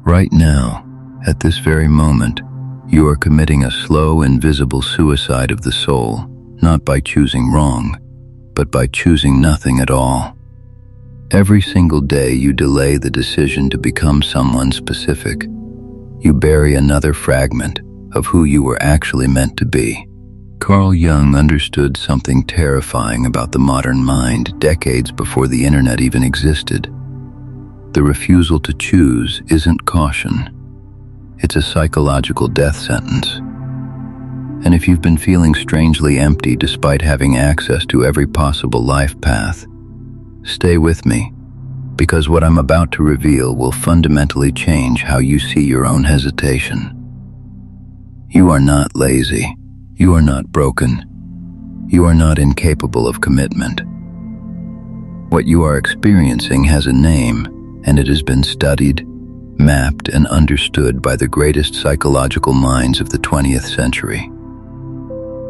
Right now, at this very moment, you are committing a slow, invisible suicide of the soul, not by choosing wrong, but by choosing nothing at all. Every single day you delay the decision to become someone specific. You bury another fragment of who you were actually meant to be. Carl Jung understood something terrifying about the modern mind decades before the internet even existed. The refusal to choose isn't caution. It's a psychological death sentence. And if you've been feeling strangely empty despite having access to every possible life path, stay with me, because what I'm about to reveal will fundamentally change how you see your own hesitation. You are not lazy. You are not broken. You are not incapable of commitment. What you are experiencing has a name, and it has been studied, mapped, and understood by the greatest psychological minds of the 20th century.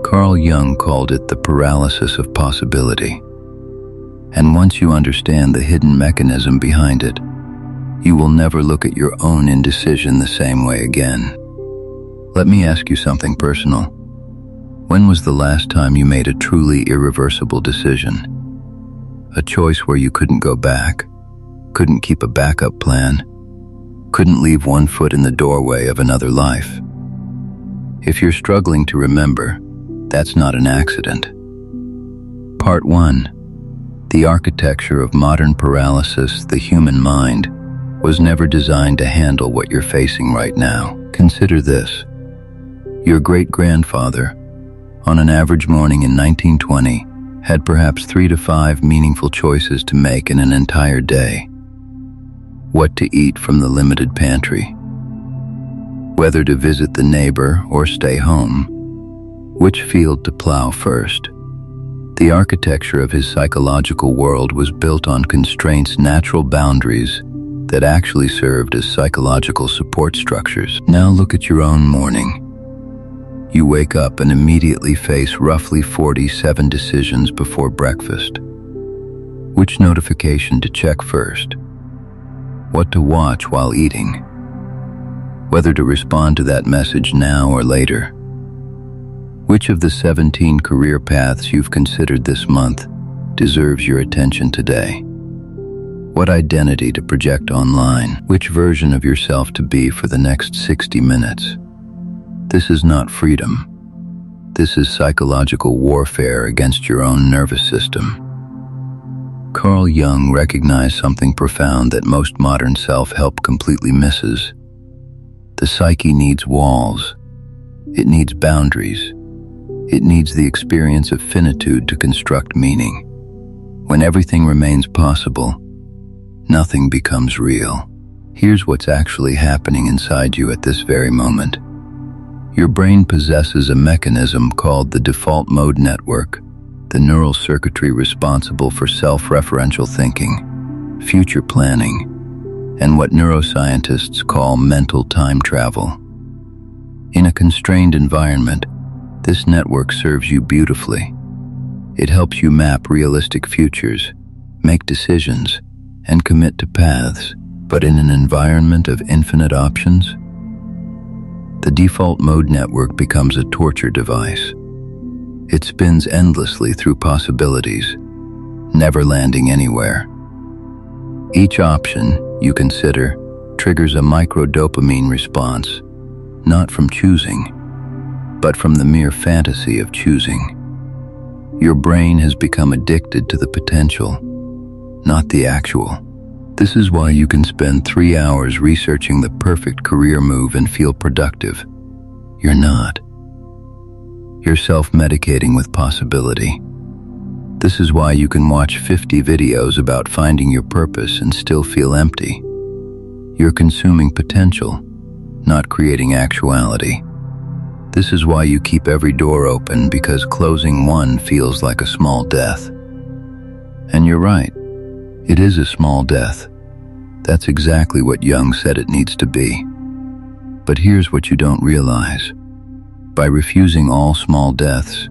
Carl Jung called it the paralysis of possibility. And once you understand the hidden mechanism behind it, you will never look at your own indecision the same way again. Let me ask you something personal. When was the last time you made a truly irreversible decision? A choice where you couldn't go back, couldn't keep a backup plan, couldn't leave one foot in the doorway of another life. If you're struggling to remember, that's not an accident. Part 1. The architecture of modern paralysis, the human mind, was never designed to handle what you're facing right now. Consider this. Your great-grandfather, on an average morning in 1920, had perhaps 3 to 5 meaningful choices to make in an entire day. What to eat from the limited pantry, whether to visit the neighbor or stay home, which field to plow first. The architecture of his psychological world was built on constraints, natural boundaries that actually served as psychological support structures. Now look at your own morning. You wake up and immediately face roughly 47 decisions before breakfast. Which notification to check first? What to watch while eating? Whether to respond to that message now or later? Which of the 17 career paths you've considered this month deserves your attention today? What identity to project online? Which version of yourself to be for the next 60 minutes? This is not freedom. This is psychological warfare against your own nervous system. Carl Jung recognized something profound that most modern self-help completely misses. The psyche needs walls. It needs boundaries. It needs the experience of finitude to construct meaning. When everything remains possible, nothing becomes real. Here's what's actually happening inside you at this very moment. Your brain possesses a mechanism called the default mode network, the neural circuitry responsible for self-referential thinking, future planning, and what neuroscientists call mental time travel. In a constrained environment, this network serves you beautifully. It helps you map realistic futures, make decisions, and commit to paths, but in an environment of infinite options, the default mode network becomes a torture device. It spins endlessly through possibilities, never landing anywhere. Each option you consider triggers a microdopamine response, not from choosing, but from the mere fantasy of choosing. Your brain has become addicted to the potential, not the actual. This is why you can spend 3 hours researching the perfect career move and feel productive. You're not. You're self-medicating with possibility. This is why you can watch 50 videos about finding your purpose and still feel empty. You're consuming potential, not creating actuality. This is why you keep every door open, because closing one feels like a small death. And you're right. It is a small death. That's exactly what Jung said it needs to be. But here's what you don't realize. By refusing all small deaths,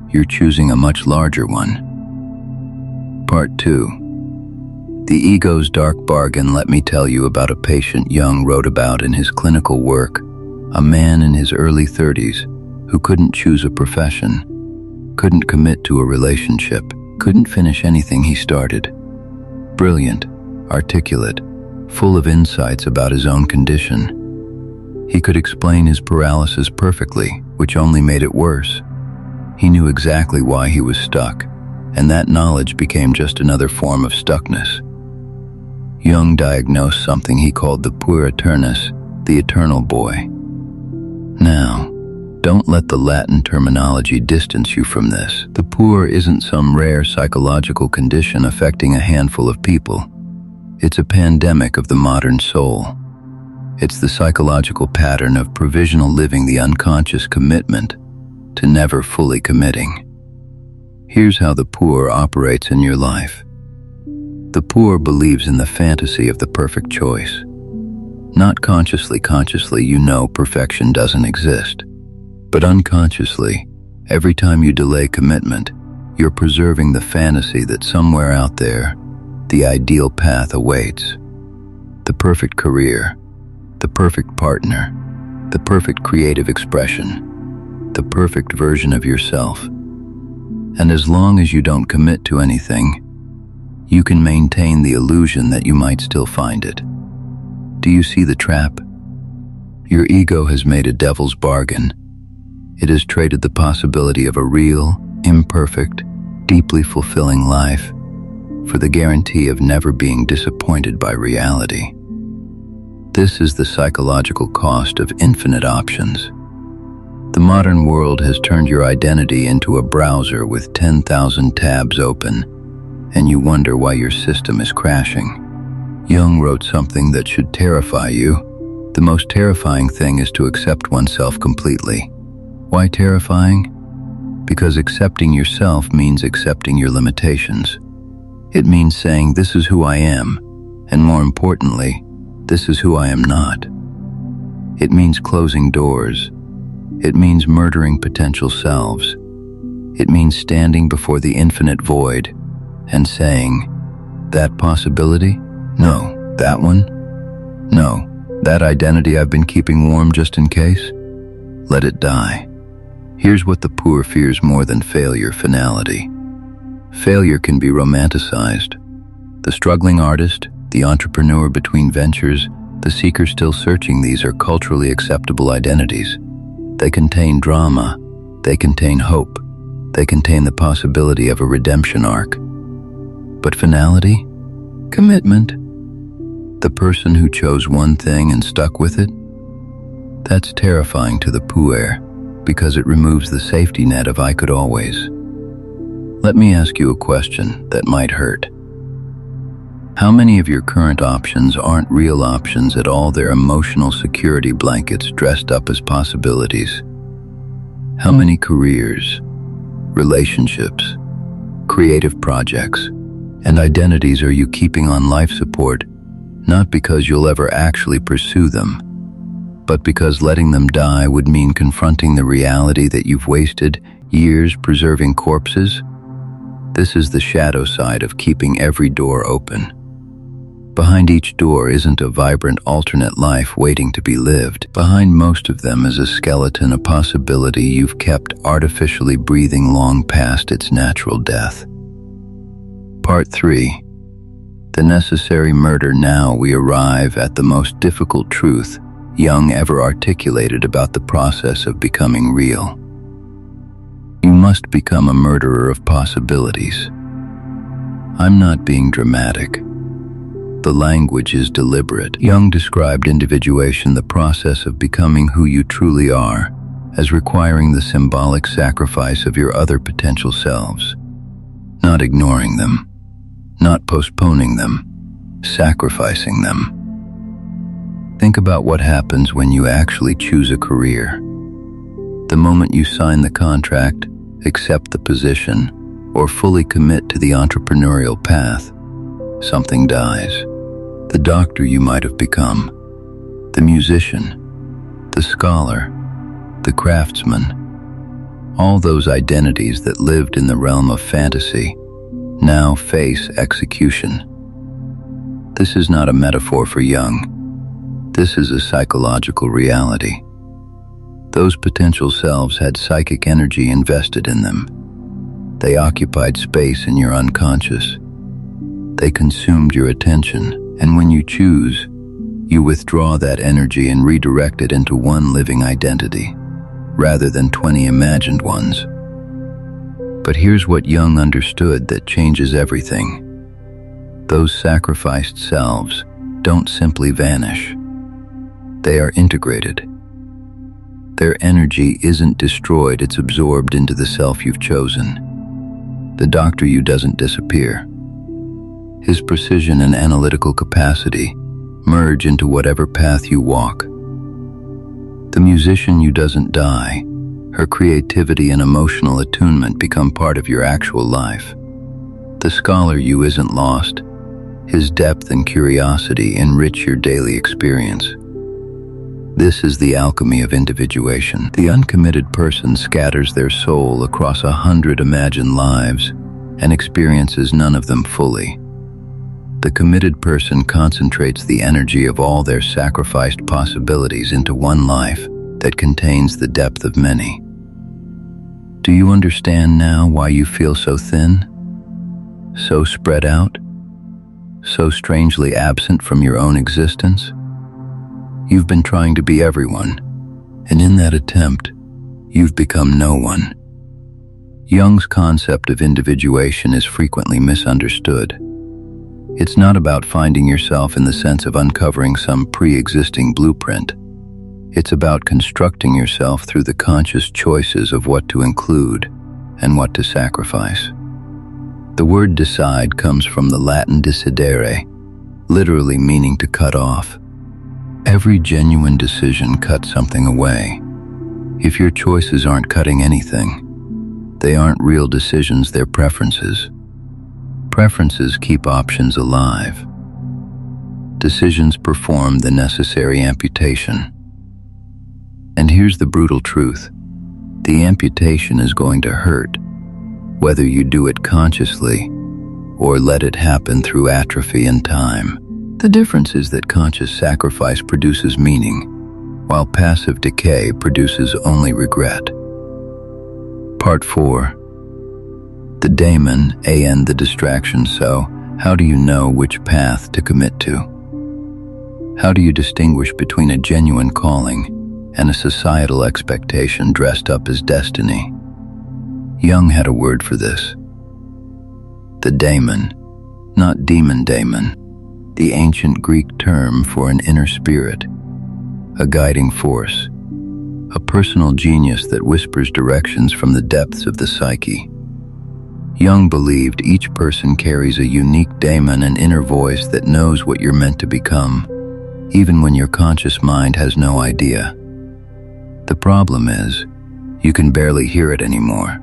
you're choosing a much larger one. Part 2. The ego's dark bargain. Let me tell you about a patient Jung wrote about in his clinical work, a man in his early 30s who couldn't choose a profession, couldn't commit to a relationship, couldn't finish anything he started. Brilliant, articulate, full of insights about his own condition. He could explain his paralysis perfectly, which only made it worse. He knew exactly why he was stuck, and that knowledge became just another form of stuckness. Jung diagnosed something he called the Puer Aeternus, the eternal boy. Now, don't let the Latin terminology distance you from this. The Puer isn't some rare psychological condition affecting a handful of people. It's a pandemic of the modern soul. It's the psychological pattern of provisional living, the unconscious commitment to never fully committing. Here's how the Puer operates in your life. The Puer believes in the fantasy of the perfect choice. Not consciously, you know perfection doesn't exist. But unconsciously, every time you delay commitment, you're preserving the fantasy that somewhere out there, the ideal path awaits. The perfect career, the perfect partner, the perfect creative expression, the perfect version of yourself. And as long as you don't commit to anything, you can maintain the illusion that you might still find it. Do you see the trap? Your ego has made a devil's bargain. It has traded the possibility of a real, imperfect, deeply fulfilling life for the guarantee of never being disappointed by reality. This is the psychological cost of infinite options. The modern world has turned your identity into a browser with 10,000 tabs open, and you wonder why your system is crashing. Jung wrote something that should terrify you. The most terrifying thing is to accept oneself completely. Why terrifying? Because accepting yourself means accepting your limitations. It means saying, this is who I am, and more importantly, this is who I am not. It means closing doors. It means murdering potential selves. It means standing before the infinite void and saying, that possibility? No. That one? No. That identity I've been keeping warm just in case? Let it die. Here's what the Puer fears more than failure: finality. Failure can be romanticized. The struggling artist, the entrepreneur between ventures, the seeker still searching, these are culturally acceptable identities. They contain drama. They contain hope. They contain the possibility of a redemption arc. But finality? Commitment. The person who chose one thing and stuck with it? That's terrifying to the Puer, because it removes the safety net of I could always. Let me ask you a question that might hurt. How many of your current options aren't real options at all? They're emotional security blankets dressed up as possibilities. How many careers, relationships, creative projects, and identities are you keeping on life support, not because you'll ever actually pursue them, but because letting them die would mean confronting the reality that you've wasted years preserving corpses? This is the shadow side of keeping every door open. Behind each door isn't a vibrant alternate life waiting to be lived. Behind most of them is a skeleton, a possibility you've kept artificially breathing long past its natural death. Part 3. The necessary murder. Now we arrive at the most difficult truth Jung ever articulated about the process of becoming real. You must become a murderer of possibilities. I'm not being dramatic. The language is deliberate. Jung described individuation, the process of becoming who you truly are, as requiring the symbolic sacrifice of your other potential selves. Not ignoring them, not postponing them, sacrificing them. Think about what happens when you actually choose a career. The moment you sign the contract, accept the position, or fully commit to the entrepreneurial path, something dies. The doctor you might have become, the musician, the scholar, the craftsman, all those identities that lived in the realm of fantasy now face execution. This is not a metaphor for Jung. This is a psychological reality. Those potential selves had psychic energy invested in them. They occupied space in your unconscious. They consumed your attention, and when you choose, you withdraw that energy and redirect it into one living identity, rather than 20 imagined ones. But here's what Jung understood that changes everything. Those sacrificed selves don't simply vanish. They are integrated. Their energy isn't destroyed, it's absorbed into the self you've chosen. The doctor you doesn't disappear. His precision and analytical capacity merge into whatever path you walk. The musician you doesn't die. Her creativity and emotional attunement become part of your actual life. The scholar you isn't lost. His depth and curiosity enrich your daily experience. This is the alchemy of individuation. The uncommitted person scatters their soul across 100 imagined lives and experiences none of them fully. The committed person concentrates the energy of all their sacrificed possibilities into one life that contains the depth of many. Do you understand now why you feel so thin? So spread out? So strangely absent from your own existence? You've been trying to be everyone, and in that attempt, you've become no one. Jung's concept of individuation is frequently misunderstood. It's not about finding yourself in the sense of uncovering some pre-existing blueprint. It's about constructing yourself through the conscious choices of what to include and what to sacrifice. The word decide comes from the Latin decidere, literally meaning to cut off. Every genuine decision cuts something away. If your choices aren't cutting anything, they aren't real decisions, they're preferences. Preferences keep options alive. Decisions perform the necessary amputation. And here's the brutal truth. The amputation is going to hurt, whether you do it consciously or let it happen through atrophy and time. The difference is that conscious sacrifice produces meaning, while passive decay produces only regret. Part 4. The daemon, and the distraction. So, how do you know which path to commit to? How do you distinguish between a genuine calling and a societal expectation dressed up as destiny? Jung had a word for this. The daemon, not demon daemon, the ancient Greek term for an inner spirit, a guiding force, a personal genius that whispers directions from the depths of the psyche. Jung believed each person carries a unique daemon, an inner voice that knows what you're meant to become, even when your conscious mind has no idea. The problem is, you can barely hear it anymore.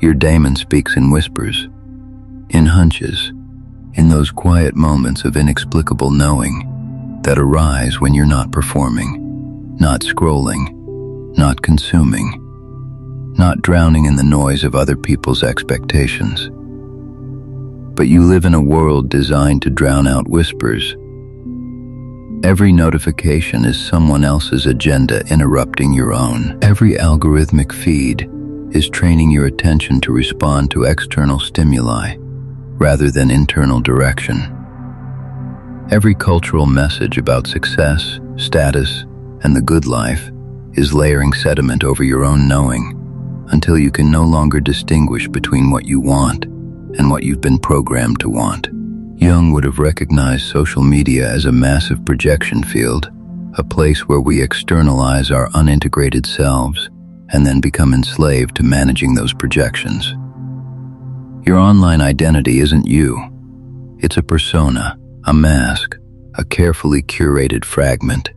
Your daemon speaks in whispers, in hunches, in those quiet moments of inexplicable knowing that arise when you're not performing, not scrolling, not consuming, not drowning in the noise of other people's expectations. But you live in a world designed to drown out whispers. Every notification is someone else's agenda interrupting your own. Every algorithmic feed is training your attention to respond to external stimuli rather than internal direction. Every cultural message about success, status, and the good life is layering sediment over your own knowing until you can no longer distinguish between what you want and what you've been programmed to want. Jung would have recognized social media as a massive projection field, a place where we externalize our unintegrated selves and then become enslaved to managing those projections. Your online identity isn't you. It's a persona, a mask, a carefully curated fragment.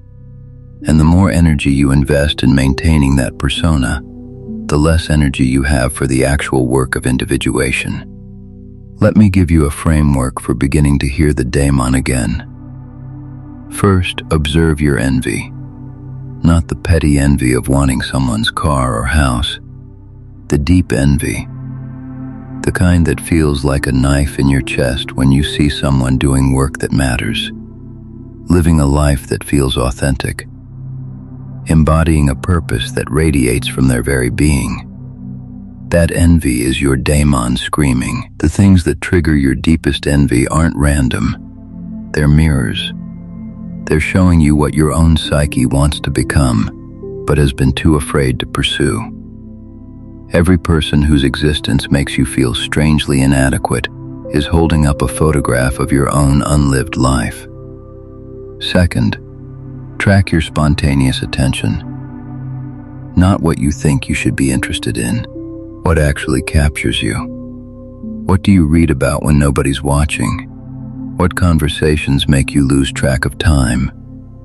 And the more energy you invest in maintaining that persona, the less energy you have for the actual work of individuation. Let me give you a framework for beginning to hear the daemon again. First, observe your envy. Not the petty envy of wanting someone's car or house. The deep envy. The kind that feels like a knife in your chest when you see someone doing work that matters, living a life that feels authentic, embodying a purpose that radiates from their very being. That envy is your daemon screaming. The things that trigger your deepest envy aren't random. They're mirrors. They're showing you what your own psyche wants to become, but has been too afraid to pursue. Every person whose existence makes you feel strangely inadequate is holding up a photograph of your own unlived life. Second, track your spontaneous attention. Not what you think you should be interested in, what actually captures you. What do you read about when nobody's watching? What conversations make you lose track of time?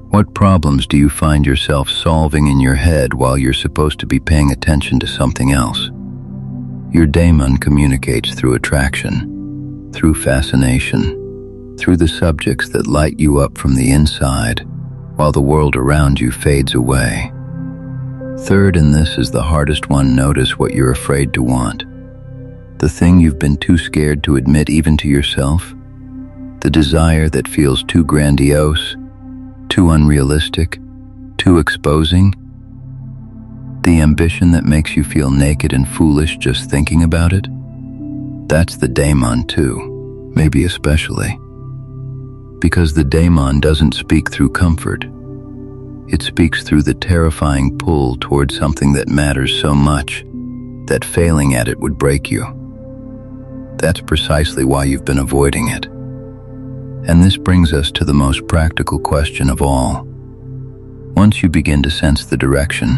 What problems do you find yourself solving in your head while you're supposed to be paying attention to something else? Your daemon communicates through attraction, through fascination, through the subjects that light you up from the inside, while the world around you fades away. Third, and this is the hardest one, notice what you're afraid to want. The thing you've been too scared to admit even to yourself. The desire that feels too grandiose, too unrealistic, too exposing. The ambition that makes you feel naked and foolish just thinking about it. That's the daimon too, maybe especially. Because the daimon doesn't speak through comfort. It speaks through the terrifying pull towards something that matters so much that failing at it would break you. That's precisely why you've been avoiding it. And this brings us to the most practical question of all. Once you begin to sense the direction,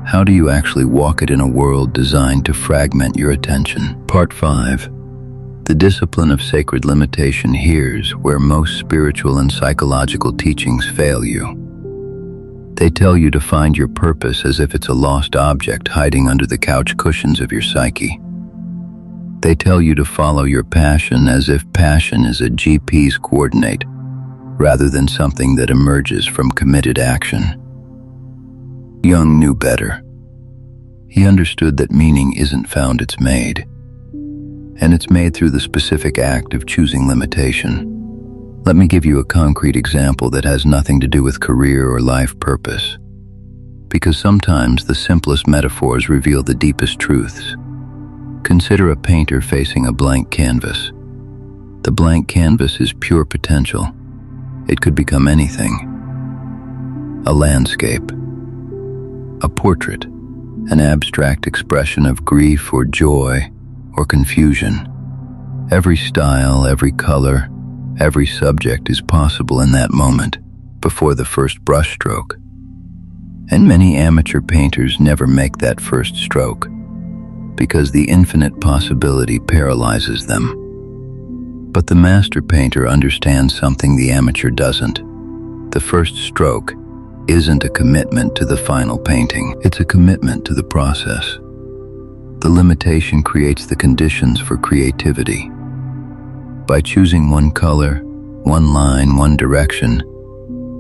how do you actually walk it in a world designed to fragment your attention? Part 5. The discipline of sacred limitation. Here's where most spiritual and psychological teachings fail you. They tell you to find your purpose as if it's a lost object hiding under the couch cushions of your psyche. They tell you to follow your passion as if passion is a GP's coordinate, rather than something that emerges from committed action. Jung knew better. He understood that meaning isn't found, it's made. And it's made through the specific act of choosing limitation. Let me give you a concrete example that has nothing to do with career or life purpose. Because sometimes the simplest metaphors reveal the deepest truths. Consider a painter facing a blank canvas. The blank canvas is pure potential. It could become anything. A landscape, a portrait, an abstract expression of grief or joy or confusion. Every style, every color, every subject is possible in that moment, before the first brushstroke. And many amateur painters never make that first stroke, because the infinite possibility paralyzes them. But the master painter understands something the amateur doesn't. The first stroke isn't a commitment to the final painting, it's a commitment to the process. The limitation creates the conditions for creativity. By choosing one color, one line, one direction,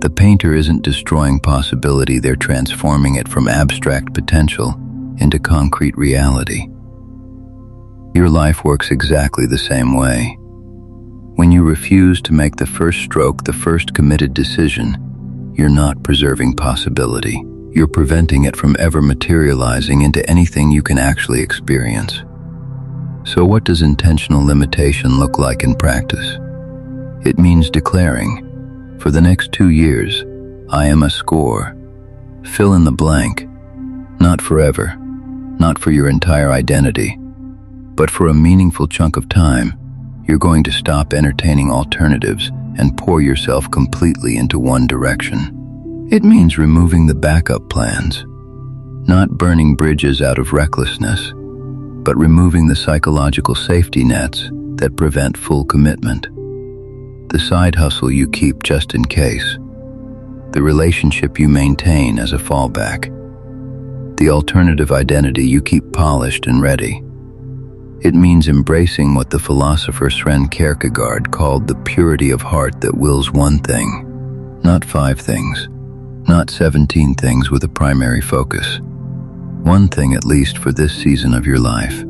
the painter isn't destroying possibility, they're transforming it from abstract potential into concrete reality. Your life works exactly the same way. When you refuse to make the first stroke, the first committed decision, you're not preserving possibility. You're preventing it from ever materializing into anything you can actually experience. So what does intentional limitation look like in practice? It means declaring, for the next 2 years, I am a score. Fill in the blank. Not forever, not for your entire identity, but for a meaningful chunk of time, you're going to stop entertaining alternatives and pour yourself completely into one direction. It means removing the backup plans, not burning bridges out of recklessness, but removing the psychological safety nets that prevent full commitment. The side hustle you keep just in case, the relationship you maintain as a fallback, the alternative identity you keep polished and ready. It means embracing what the philosopher Søren Kierkegaard called the purity of heart that wills one thing, not 5 things, not 17 things with a primary focus. One thing at least for this season of your life.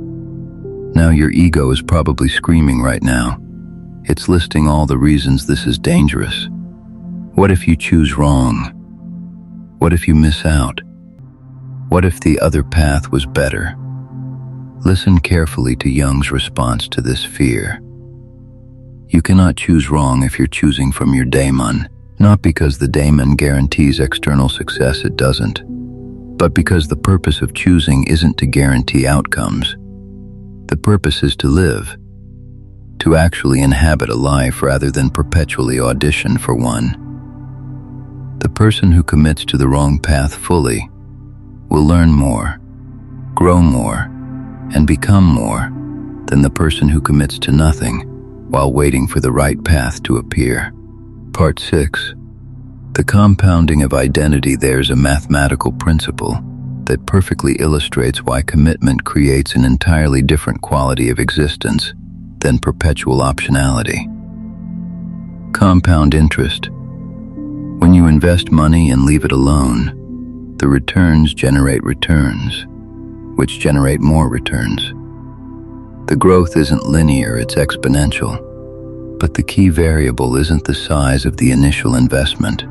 Now your ego is probably screaming right now. It's listing all the reasons this is dangerous. What if you choose wrong? What if you miss out? What if the other path was better? Listen carefully to Jung's response to this fear. You cannot choose wrong if you're choosing from your daemon, not because the daemon guarantees external success, it doesn't, but because the purpose of choosing isn't to guarantee outcomes. The purpose is to live, to actually inhabit a life rather than perpetually audition for one. The person who commits to the wrong path fully will learn more, grow more, and become more than the person who commits to nothing while waiting for the right path to appear. Part 6. The compounding of identity. There's a mathematical principle that perfectly illustrates why commitment creates an entirely different quality of existence than perpetual optionality. Compound interest. When you invest money and leave it alone, the returns generate returns, which generate more returns. The growth isn't linear, it's exponential. But the key variable isn't the size of the initial investment.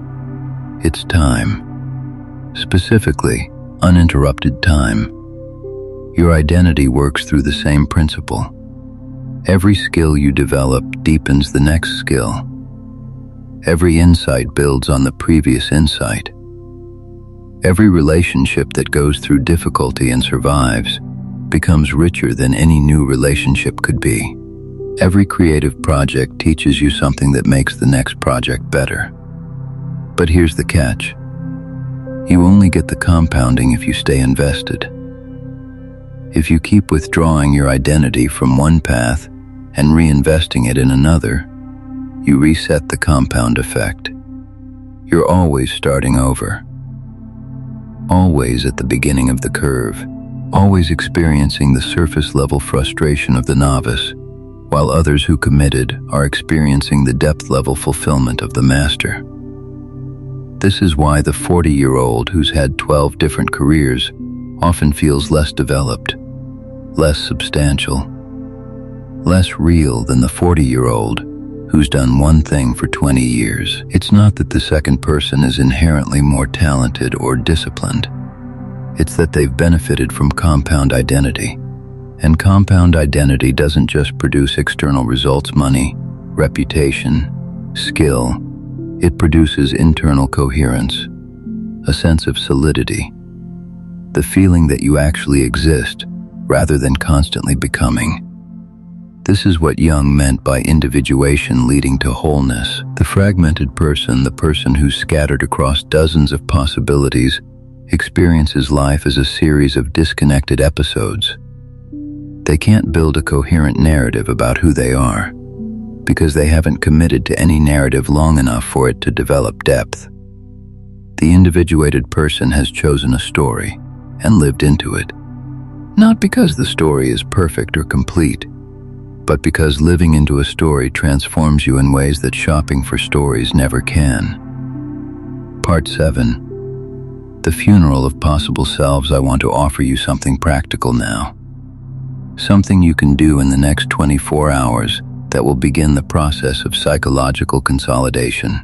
It's time. Specifically, uninterrupted time. Your identity works through the same principle. Every skill you develop deepens the next skill. Every insight builds on the previous insight. Every relationship that goes through difficulty and survives becomes richer than any new relationship could be. Every creative project teaches you something that makes the next project better. But here's the catch. You only get the compounding if you stay invested. If you keep withdrawing your identity from one path and reinvesting it in another, you reset the compound effect. You're always starting over. Always at the beginning of the curve, always experiencing the surface-level frustration of the novice, while others who committed are experiencing the depth-level fulfillment of the master. This is why the 40-year-old who's had 12 different careers often feels less developed, less substantial, less real than the 40-year-old who's done one thing for 20 years. It's not that the second person is inherently more talented or disciplined. It's that they've benefited from compound identity. And compound identity doesn't just produce external results, money, reputation, skill. It produces internal coherence, a sense of solidity, the feeling that you actually exist rather than constantly becoming. This is what Jung meant by individuation leading to wholeness. The fragmented person, the person who's scattered across dozens of possibilities, experiences life as a series of disconnected episodes. They can't build a coherent narrative about who they are, because they haven't committed to any narrative long enough for it to develop depth. The individuated person has chosen a story and lived into it, not because the story is perfect or complete, but because living into a story transforms you in ways that shopping for stories never can. Part 7. The funeral of possible selves. I want to offer you something practical now. Something you can do in the next 24 hours that will begin the process of psychological consolidation.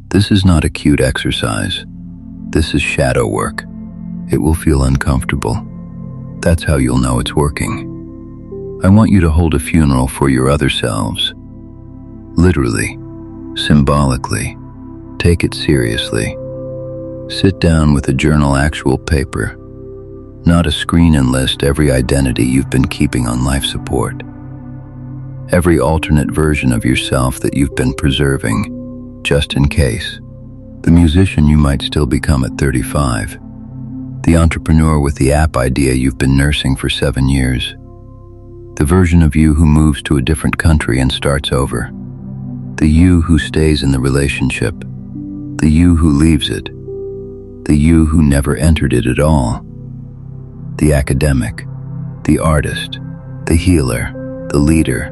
This is not a cute exercise. This is shadow work. It will feel uncomfortable. That's how you'll know it's working. I want you to hold a funeral for your other selves. Literally, symbolically. Take it seriously. Sit down with a journal, actual paper, not a screen, and list every identity you've been keeping on life support. Every alternate version of yourself that you've been preserving, just in case. The musician you might still become at 35. The entrepreneur with the app idea you've been nursing for 7 years. The version of you who moves to a different country and starts over. The you who stays in the relationship. The you who leaves it. The you who never entered it at all. The academic, the artist, the healer, the leader,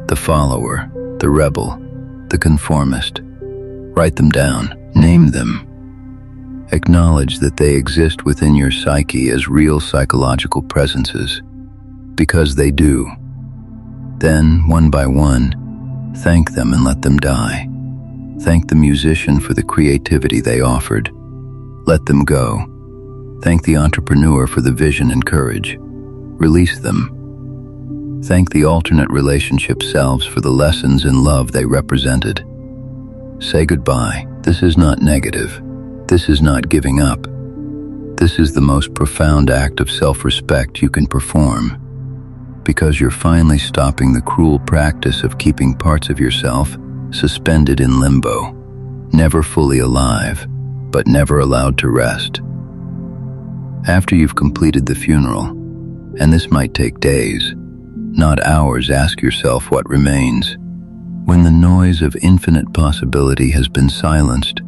the follower, the rebel, the conformist. Write them down, name them. Acknowledge that they exist within your psyche as real psychological presences. because they do. Then, one by one, thank them and let them die. Thank the musician for the creativity they offered. Let them go. Thank the entrepreneur for the vision and courage. Release them. Thank the alternate relationship selves for the lessons in love they represented. Say goodbye. This is not negative. This is not giving up. This is the most profound act of self-respect you can perform, because you're finally stopping the cruel practice of keeping parts of yourself suspended in limbo, never fully alive, but never allowed to rest. After you've completed the funeral, and this might take days, not hours, ask yourself what remains. When the noise of infinite possibility has been silenced,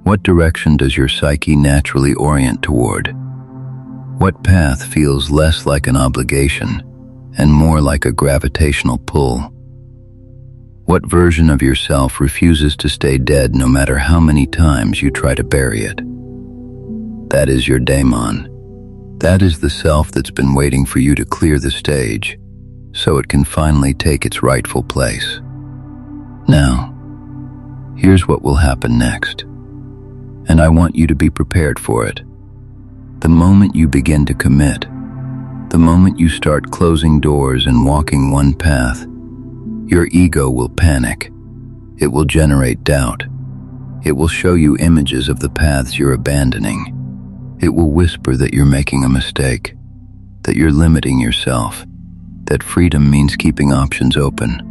what direction does your psyche naturally orient toward? What path feels less like an obligation and more like a gravitational pull? What version of yourself refuses to stay dead no matter how many times you try to bury it? That is your daemon. That is the self that's been waiting for you to clear the stage, so it can finally take its rightful place. Now, here's what will happen next, and I want you to be prepared for it. The moment you begin to commit, the moment you start closing doors and walking one path, your ego will panic. It will generate doubt. It will show you images of the paths you're abandoning. It will whisper that you're making a mistake, that you're limiting yourself, that freedom means keeping options open.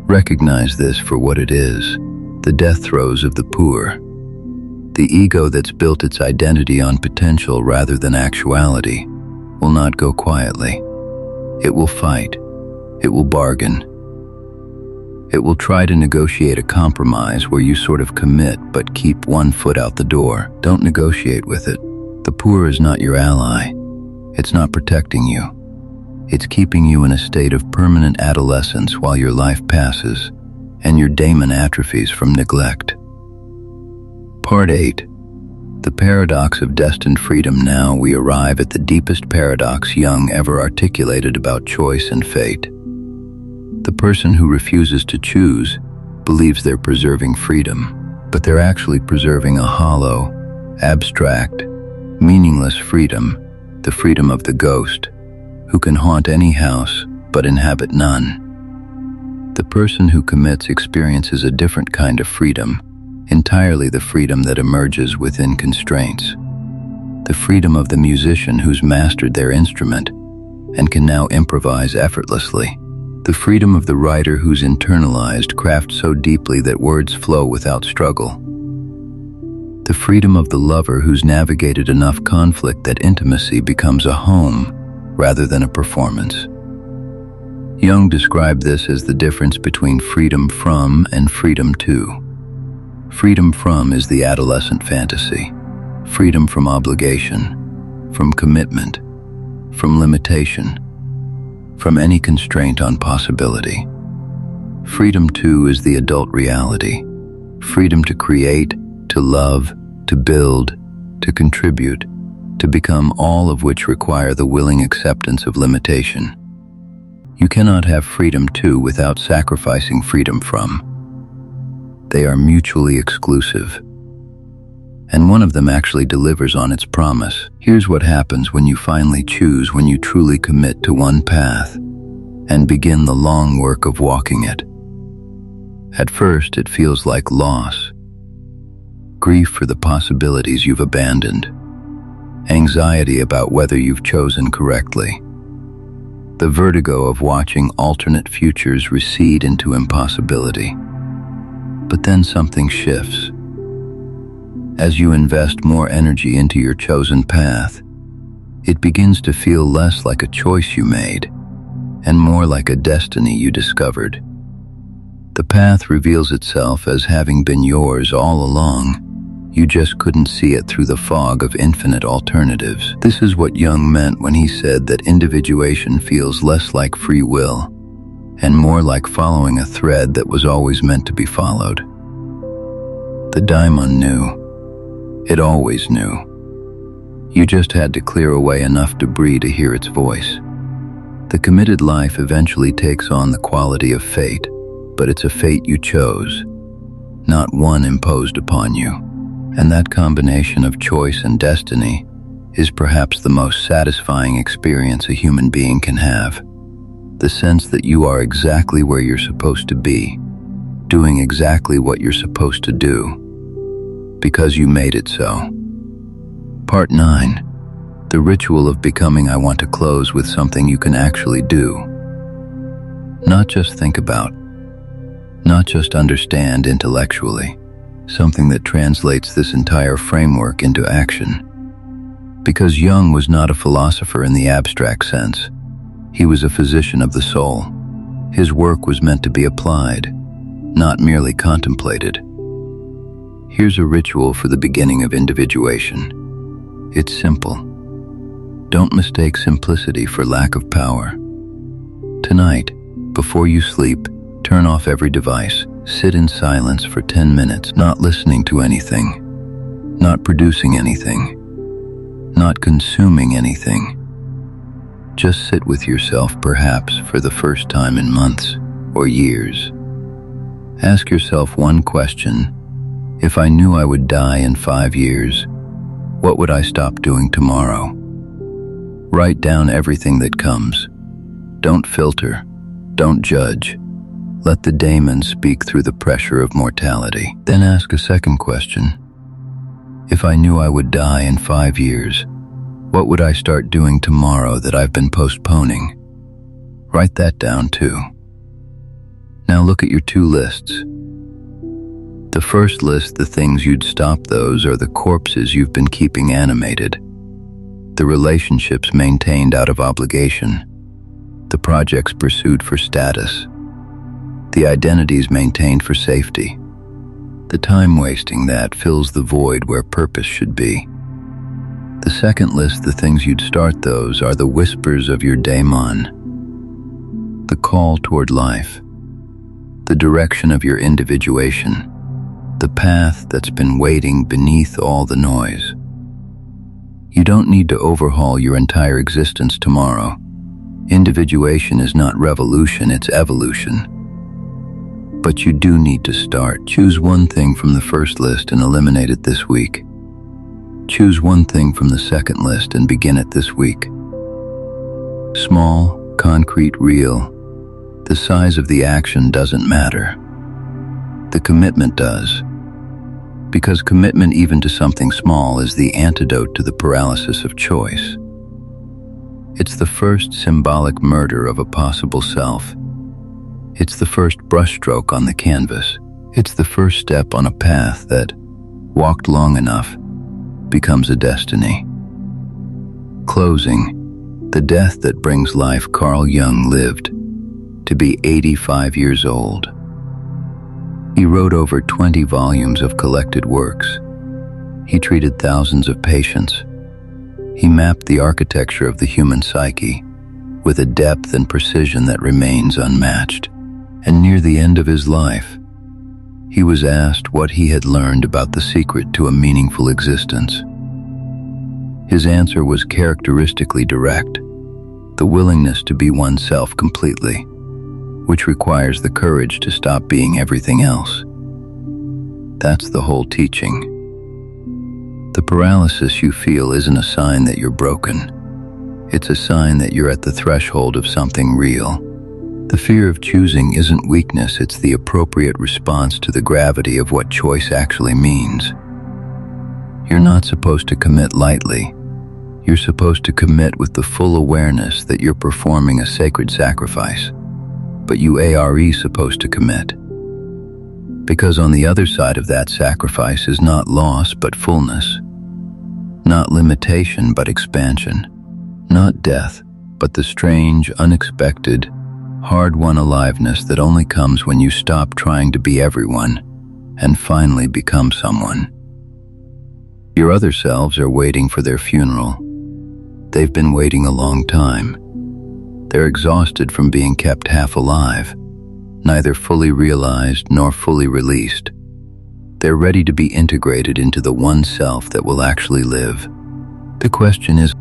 Recognize this for what it is, the death throes of the poor. The ego that's built its identity on potential rather than actuality will not go quietly. It will fight. It will bargain. It will try to negotiate a compromise where you sort of commit but keep one foot out the door. Don't negotiate with it. The poor is not your ally. It's not protecting you. It's keeping you in a state of permanent adolescence while your life passes and your daemon atrophies from neglect. Part 8. The paradox of destined freedom. Now we arrive at the deepest paradox Jung ever articulated about choice and fate. The person who refuses to choose believes they're preserving freedom, but they're actually preserving a hollow, abstract, meaningless freedom, the freedom of the ghost, who can haunt any house but inhabit none. The person who commits experiences a different kind of freedom, entirely the freedom that emerges within constraints. The freedom of the musician who's mastered their instrument and can now improvise effortlessly. The freedom of the writer who's internalized craft so deeply that words flow without struggle. The freedom of the lover who's navigated enough conflict that intimacy becomes a home rather than a performance. Jung described this as the difference between freedom from and freedom to. Freedom from is the adolescent fantasy, freedom from obligation, from commitment, from limitation, from any constraint on possibility. Freedom to is the adult reality, freedom to create, to love, to build, to contribute, to become, all of which require the willing acceptance of limitation. You cannot have freedom to without sacrificing freedom from. They are mutually exclusive. And one of them actually delivers on its promise. Here's what happens when you finally choose, when you truly commit to one path and begin the long work of walking it. At first, it feels like loss, grief for the possibilities you've abandoned, anxiety about whether you've chosen correctly, the vertigo of watching alternate futures recede into impossibility. But then something shifts. As you invest more energy into your chosen path, it begins to feel less like a choice you made and more like a destiny you discovered. The path reveals itself as having been yours all along. You just couldn't see it through the fog of infinite alternatives. This is what Jung meant when he said that individuation feels less like free will and more like following a thread that was always meant to be followed. The daimon knew. It always knew. You just had to clear away enough debris to hear its voice. The committed life eventually takes on the quality of fate, but it's a fate you chose, not one imposed upon you. And that combination of choice and destiny is perhaps the most satisfying experience a human being can have. The sense that you are exactly where you're supposed to be, doing exactly what you're supposed to do, because you made it so. Part 9. The ritual of becoming. I want to close with something you can actually do. Not just think about, not just understand intellectually, something that translates this entire framework into action. Because Jung was not a philosopher in the abstract sense. He was a physician of the soul. His work was meant to be applied, not merely contemplated. Here's a ritual for the beginning of individuation. It's simple. Don't mistake simplicity for lack of power. Tonight, before you sleep, turn off every device. Sit in silence for 10 minutes, not listening to anything, not producing anything, not consuming anything. Just sit with yourself, perhaps for the first time in months or years. Ask yourself one question. If I knew I would die in 5 years, what would I stop doing tomorrow? Write down everything that comes. Don't filter. Don't judge. Let the daemon speak through the pressure of mortality. Then ask a second question. If I knew I would die in 5 years, what would I start doing tomorrow that I've been postponing? Write that down too. Now look at your 2 lists. The first list, the things you'd stop, those are the corpses you've been keeping animated. The relationships maintained out of obligation. The projects pursued for status. The identities maintained for safety. The time wasting that fills the void where purpose should be. The second list, the things you'd start, those are the whispers of your daemon. The call toward life. The direction of your individuation. The path that's been waiting beneath all the noise. You don't need to overhaul your entire existence tomorrow. Individuation is not revolution, it's evolution. But you do need to start. Choose one thing from the first list and eliminate it this week. Choose one thing from the second list and begin it this week. Small, concrete, real. The size of the action doesn't matter. The commitment does. Because commitment even to something small is the antidote to the paralysis of choice. It's the first symbolic murder of a possible self. It's the first brushstroke on the canvas. It's the first step on a path that, walked long enough, becomes a destiny. Closing. The death that brings life. Carl Jung lived to be 85 years old. He wrote over 20 volumes of collected works. He treated thousands of patients. He mapped the architecture of the human psyche with a depth and precision that remains unmatched. And near the end of his life, he was asked what he had learned about the secret to a meaningful existence. His answer was characteristically direct: the willingness to be oneself completely, which requires the courage to stop being everything else. That's the whole teaching. The paralysis you feel isn't a sign that you're broken. It's a sign that you're at the threshold of something real. The fear of choosing isn't weakness, it's the appropriate response to the gravity of what choice actually means. You're not supposed to commit lightly. You're supposed to commit with the full awareness that you're performing a sacred sacrifice. But you are supposed to commit. Because on the other side of that sacrifice is not loss but fullness. Not limitation but expansion. Not death, but the strange, unexpected, hard-won aliveness that only comes when you stop trying to be everyone and finally become someone. Your other selves are waiting for their funeral. They've been waiting a long time. They're exhausted from being kept half alive, neither fully realized nor fully released. They're ready to be integrated into the one self that will actually live. The question is,